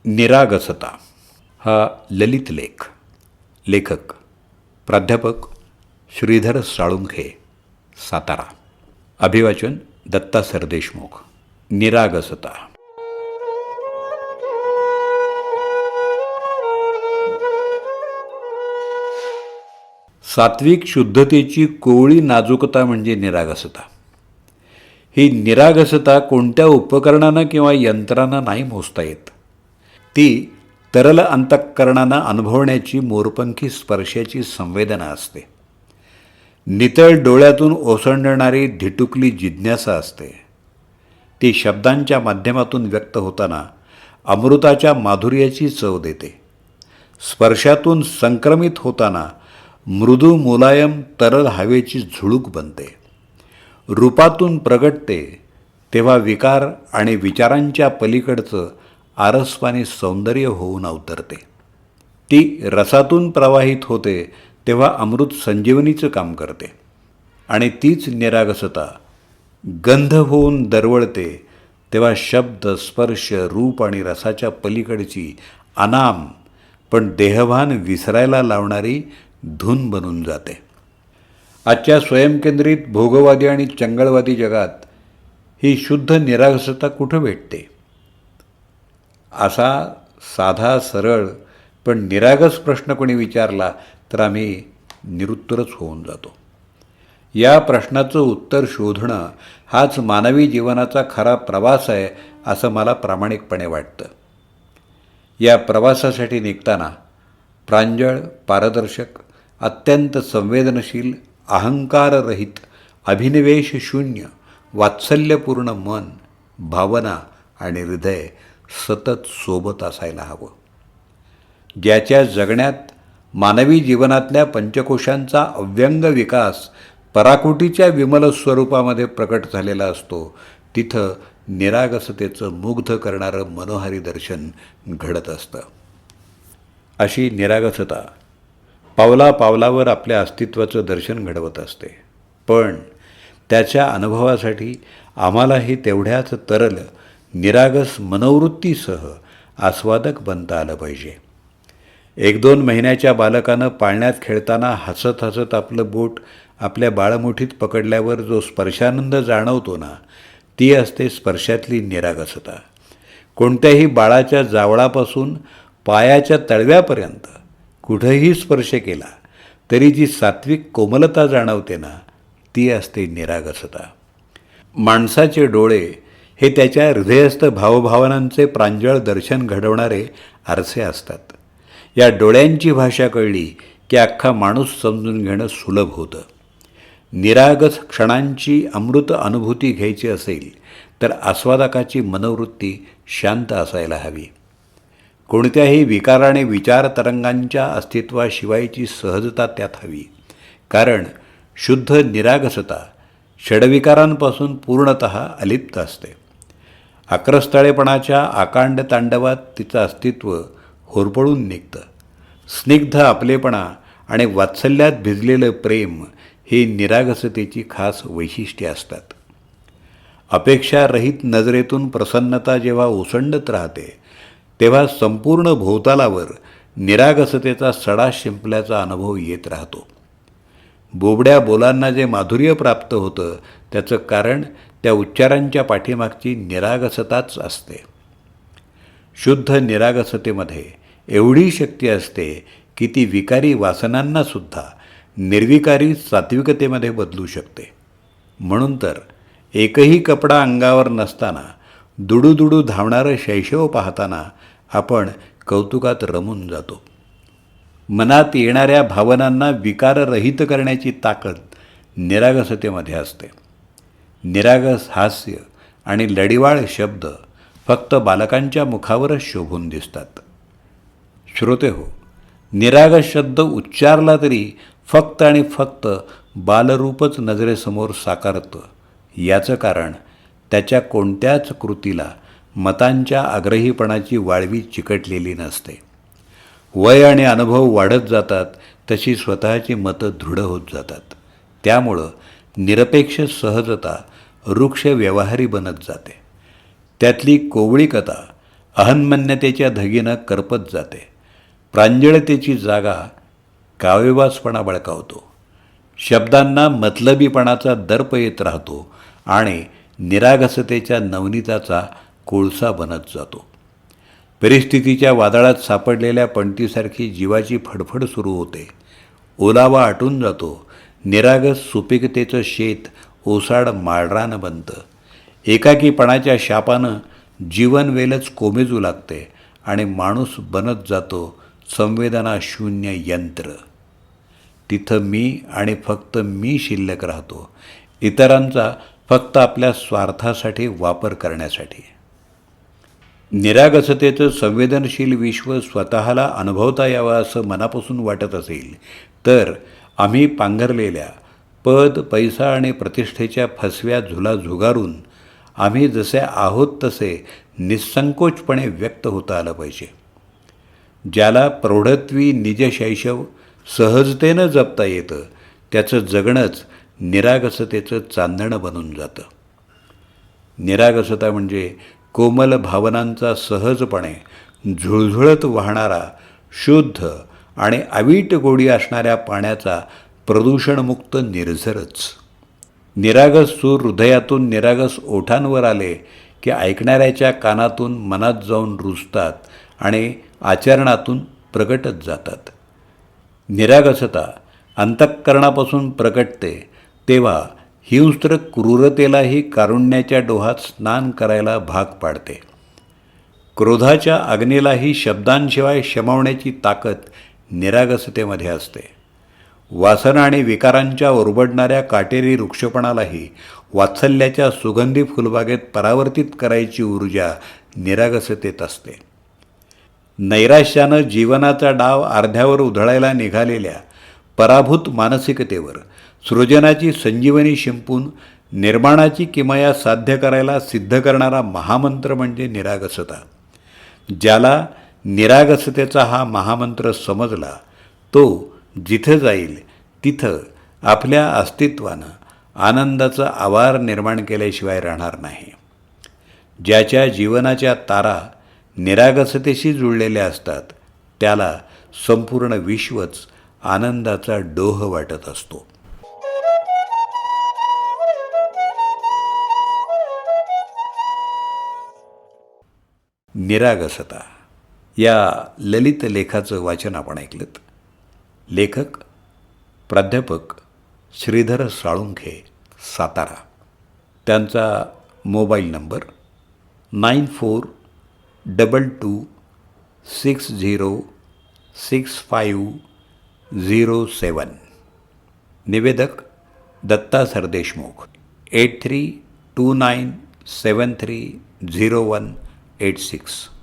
निरागसता हा ललित लेख. लेखक प्राध्यापक श्रीधर साळुंखे, सातारा. अभिवाचन दत्ता सरदेशमुख. निरागसता. सात्विक शुद्धतेची कोवळी नाजूकता म्हणजे निरागसता. ही निरागसता कोणत्या उपकरणानं किंवा यंत्रानं नाही मोजता येत. ती तरल अंतःकरणानं अनुभवण्याची मोरपंखी स्पर्शाची संवेदना असते. नितळ डोळ्यातून ओसंडणारी धिटुकली जिज्ञासा असते. ती शब्दांच्या माध्यमातून व्यक्त होताना अमृताच्या माधुर्याची चव देते. स्पर्शातून संक्रमित होताना मृदू मुलायम तरल हवेची झुळूक बनते. रूपातून प्रगटते तेव्हा विकार आणि विचारांच्या पलीकडचं आरसपानी सौंदर्य होऊन अवतरते. ती रसातून प्रवाहित होते तेव्हा अमृत संजीवनीचं काम करते. आणि तीच निरागसता गंध होऊन दरवळते तेव्हा शब्द, स्पर्श, रूप आणि रसाच्या पलीकडची अनाम पण देहभान विसरायला लावणारी धून बनून जाते. आजच्या स्वयंकेंद्रित भोगवादी आणि चंगळवादी जगात ही शुद्ध निरागसता कुठं भेटते? असा साधा सरळ पण निरागस प्रश्न कोणी विचारला तर आम्ही निरुत्तरच होऊन जातो. या प्रश्नाचं उत्तर शोधणं हाच मानवी जीवनाचा खरा प्रवास आहे असं मला प्रामाणिकपणे वाटतं. या प्रवासासाठी निघताना प्रांजळ, पारदर्शक, अत्यंत संवेदनशील, अहंकाररहित, अभिनिवेश शून्य, वात्सल्यपूर्ण मन, भावना आणि हृदय सतत सोबत असायला हवं. ज्याच्या जगण्यात मानवी जीवनातल्या पंचकोशांचा अव्यंग विकास पराकोटीच्या विमल स्वरूपामध्ये प्रकट झालेला असतो, तिथं निरागसतेचं मुग्ध करणारं मनोहारी दर्शन घडत असतं. अशी निरागसता पावला पावलावर आपल्या अस्तित्वाचं दर्शन घडवत असते. पण त्याच्या अनुभवासाठी आम्हालाही तेवढ्याच तरल निरागस मनोवृत्तीसह आस्वादक बनता आलं पाहिजे. 1-2 महिन्याच्या बालकानं पाळण्यात खेळताना हसत हसत आपलं बोट आपल्या बाळमुठीत पकडल्यावर जो स्पर्शानंद जाणवतो ना, ती असते स्पर्शातली निरागसता. कोणत्याही बाळाच्या जावळापासून पायाच्या तळव्यापर्यंत कुठंही स्पर्श केला तरी जी सात्विक कोमलता जाणवते ना, ती असते निरागसता. माणसाचे डोळे हे त्याच्या हृदयस्थ भावभावनांचे प्रांजळ दर्शन घडवणारे आरसे असतात. या डोळ्यांची भाषा कळली की अख्खा माणूस समजून घेणं सुलभ होतं. निरागस क्षणांची अमृत अनुभूती घ्यायची असेल तर आस्वादकाची मनोवृत्ती शांत असायला हवी. कोणत्याही विकाराने विचार तरंगांच्या अस्तित्वाशिवायची सहजता त्यात हवी. कारण शुद्ध निरागसता षडविकारांपासून पूर्णतः अलिप्त असते. आक्रस्ताळेपणाच्या आकांड तांडवात तिचं अस्तित्व होरपळून निघतं. स्निग्ध आपलेपणा आणि वात्सल्यात भिजलेलं प्रेम ही निरागसतेची खास वैशिष्ट्ये असतात. अपेक्षारहित नजरेतून प्रसन्नता जेव्हा ओसंडत राहते तेव्हा संपूर्ण भोवतालावर निरागसतेचा सडा शिंपल्याचा अनुभव येत राहतो. बोबड्या बोलांना जे माधुर्य प्राप्त होतं त्याचं कारण त्या उच्चारांच्या पाठीमागची निरागसताच असते. शुद्ध निरागसतेमध्ये एवढी शक्ती असते की ती विकारी वासनांनासुद्धा निर्विकारी सात्विकतेमध्ये बदलू शकते. म्हणून तर एकही कपडा अंगावर नसताना दुडूदुडू धावणारं शैशव पाहताना आपण कौतुकात रमून जातो. मनात येणाऱ्या भावनांना विकाररहित करण्याची ताकद निरागसतेमध्ये असते. निरागस हास्य आणि लढीवाळ शब्द फक्त बालकांच्या मुखावरच शोभून दिसतात. श्रोते हो, निरागस शब्द उच्चारला तरी फक्त आणि फक्त बालरूपच नजरेसमोर साकारतं. याचं कारण त्याच्या कोणत्याच कृतीला मतांच्या आग्रहीपणाची वाळवी चिकटलेली नसते. वय आणि अनुभव वाढत जातात तशी स्वतःची मतं दृढ होत जातात. त्यामुळं निरपेक्ष सहजता वृक्ष व्यवहारी बनत जाते. त्यातली कोवळीकता अहन्मन्यतेच्या धगीनं करपत जाते. प्रांजळतेची जागा कावेवासपणा बळकावतो. शब्दांना मतलबीपणाचा दर्प येत राहतो आणि निरागसतेच्या नवनीताचा कोळसा बनत जातो. परिस्थितीच्या वादळात सापडलेल्या पणतीसारखी जीवाची फडफड सुरू होते. ओलावा आटून जातो. निरागस सुपिकतेचं शेत ओसाड माळरान बनतं. एकाकीपणाच्या शापानं जीवनवेलच कोमेजू लागते आणि माणूस बनत जातो संवेदनाशून्य यंत्र. तिथं मी आणि फक्त मी शिल्लक राहतो, इतरांचा फक्त आपल्या स्वार्थासाठी वापर करण्यासाठी. निरागसतेचं संवेदनशील विश्व स्वतःला अनुभवता यावं असं मनापासून वाटत असेल तर आम्ही पांघरलेल्या पद, पैसा आणि प्रतिष्ठेच्या फसव्या झुला झुगारून आम्ही जसे आहोत तसे निःसंकोचपणे व्यक्त होता आलं पाहिजे. ज्याला प्रौढत्वी निजशैशव सहजतेनं जपता येतं त्याचं जगणंच निरागसतेचं चांदणं बनून जातं. निरागसता म्हणजे कोमल भावनांचा सहजपणे झुळझुळत वाहणारा, शुद्ध आणि अवीट गोडी असणाऱ्या पाण्याचा प्रदूषणमुक्त निर्झरच. निरागस सूर हृदयातून निरागस ओठांवर आले की ऐकणाऱ्याच्या कानातून मनात जाऊन रुजतात आणि आचरणातून प्रगटत जातात. निरागसता अंतःकरणापासून प्रगटते तेव्हा हिंस्त्र क्रूरतेलाही कारुण्याच्या डोहात स्नान करायला भाग पाडते. क्रोधाच्या अग्नीलाही शब्दांशिवाय शमवण्याची ताकद निरागसतेमध्ये असते. वासना आणि विकारांच्या ओरबडणाऱ्या काटेरी वृक्षपणालाही वात्सल्याच्या सुगंधी फुलबागेत परावर्तित करायची ऊर्जा निरागसतेत असते. नैराश्यानं जीवनाचा डाव अर्ध्यावर उधळायला निघालेल्या पराभूत मानसिकतेवर सृजनाची संजीवनी शिंपून निर्माणाची किमया साध्य करायला सिद्ध करणारा महामंत्र म्हणजे निरागसता. ज्याला निरागसतेचा हा महामंत्र समजला तो जिथं जाईल तिथं आपल्या अस्तित्वानं आनंदाचा आवार निर्माण केल्याशिवाय राहणार नाही. ज्याच्या जीवनाच्या तारा निरागसतेशी जुळलेल्या असतात त्याला संपूर्ण विश्वच आनंदाचा डोह वाटत असतो. निरागसता या ललित लेखाचं वाचन आपण ऐकलं. लेखक प्राध्यापक श्रीधर साळुंखे, सातारा. त्यांचा मोबाईल नंबर 9422606507. निवेदक दत्ता सरदेशमुख, 8329730186.